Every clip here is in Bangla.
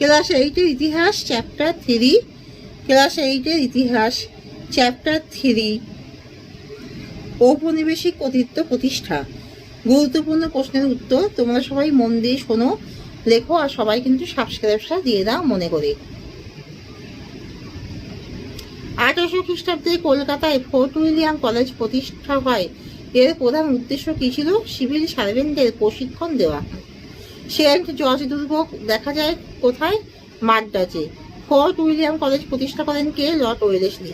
ক্লাস 8-এর ইতিহাস চ্যাপ্টার 3, ক্লাস 8-এর ইতিহাস চ্যাপ্টার 3, ঔপনিবেশিক কর্তৃত্ব প্রতিষ্ঠা। গুরুত্বপূর্ণ প্রশ্নের উত্তর তোমরা সবাই মন দিয়ে শোনো, লেখো, আর সবাই কিন্তু সাবস্ক্রাইবটা দিয়ে দাও মনে করে। 1800 খ্রিস্টাব্দে কলকাতায় ফোর্ট উইলিয়াম কলেজ প্রতিষ্ঠা হয়। এর প্রধান উদ্দেশ্য কী ছিল? সিভিল সার্ভেন্টদের প্রশিক্ষণ দেওয়া। সেন্ট জর্জ দুর্গ দেখা যায় কোথায়? মাদ্রাজে। ফোর্ট উইলিয়াম কলেজ প্রতিষ্ঠা করেন কে? Lord Wellesley.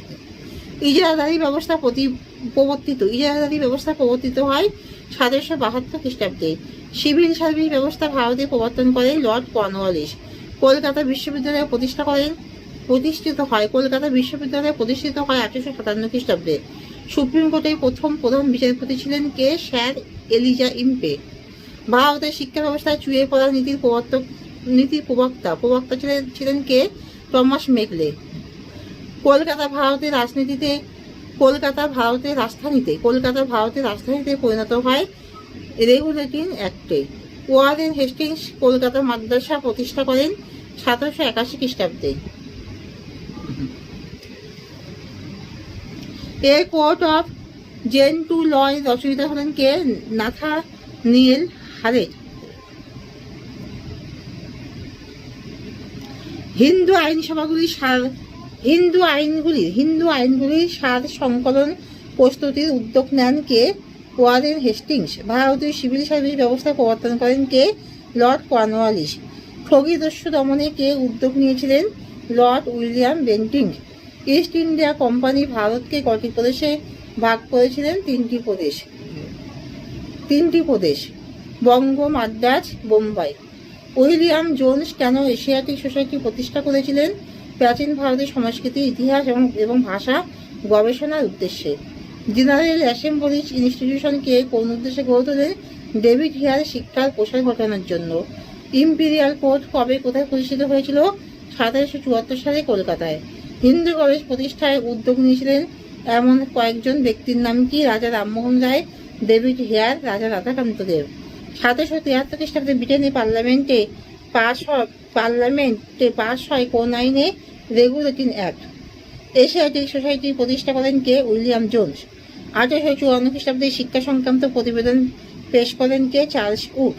ইজারাদারি ব্যবস্থা প্রবর্তিত হয় 1772 খ্রিস্টাব্দে। সিভিল সার্ভিস ব্যবস্থা ভারতে প্রবর্তন করেন লর্ড কর্নওয়ালিস। কলকাতা বিশ্ববিদ্যালয় প্রতিষ্ঠিত হয় 1857 খ্রিস্টাব্দে। সুপ্রিম কোর্টের প্রথম প্রধান বিচারপতি ছিলেন কে? Sir Eliza Impey. ভারতের শিক্ষা ব্যবস্থায় চুয়ে পড়া নীতির প্রবক্তা ছিলেন কে? Thomas Macaulay. কলকাতা ভারতের রাজধানীতে পরিণত হয় রেগুলেটিং অ্যাক্টে। ওয়ারেন হেস্টিংস কলকাতা মাদ্রাসা প্রতিষ্ঠা করেন 1781 খ্রিস্টাব্দে। এ কোর্ট অফ জেন্টু লয় রচয়িতা হলেন কে? নাথানিয়েল হারেট। হিন্দু আইনগুলির সার সংকলন প্রস্তুতির উদ্যোগ নেন কে? Warren Hastings. ভারতীয় সিভিল সার্ভিস ব্যবস্থা প্রবর্তন করেন কে? Lord Cornwallis. স্থগিতস্য দমনে কে উদ্যোগ নিয়েছিলেন? Lord William Bentinck. East India company ভারতকে কটি প্রদেশে ভাগ করেছিলেন? তিনটি প্রদেশ, বঙ্গ, মাদ্রাজ, বোম্বাই। উইলিয়াম জোন্স কেন এশিয়াটিক সোসাইটি প্রতিষ্ঠা করেছিলেন? প্রাচীন ভারতের সংস্কৃতি, ইতিহাস এবং ভাষা গবেষণার উদ্দেশ্যে। জেনারেল অ্যাসেম্বলিজ ইনস্টিটিউশনকে কোন উদ্দেশ্যে গড়ে তোলেন? ডেভিড হিয়ার শিক্ষার প্রসার ঘটানোর জন্য। ইম্পেরিয়াল কোর্ট কবে কোথায় প্রতিষ্ঠিত হয়েছিল? 1774 সালে কলকাতায়। হিন্দু কলেজ প্রতিষ্ঠায় উদ্যোগ নিয়েছিলেন এমন কয়েকজন ব্যক্তির নাম কি? রাজা রামমোহন রায়, ডেভিড হেয়ার, রাজা রাধাকান্ত দেব। 1773 খ্রিস্টাব্দে ব্রিটেনের পার্লামেন্টে পাশ হয় কোন আইনে? Regulating act. এশিয়াটিক সোসাইটি প্রতিষ্ঠা করেন কে? William Jones. 1854 খ্রিস্টাব্দে শিক্ষা সংক্রান্ত প্রতিবেদন পেশ করেন কে? Charles would.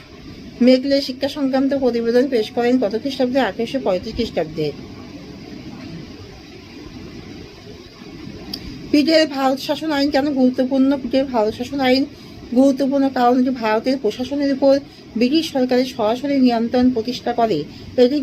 মেকলে শিক্ষা সংক্রান্ত প্রতিবেদন পেশ করেন কত খ্রিস্টাব্দে? 1835 খ্রিস্টাব্দে। পিটের ভারত শাসন আইন কেন গুরুত্বপূর্ণ? পিটের ভারত শাসন আইন গুরুত্বপূর্ণ কারণ এটি ভারতের প্রশাসনের উপর ব্রিটিশ সরকারের সরাসরি নিয়ন্ত্রণ প্রতিষ্ঠা করে। এটি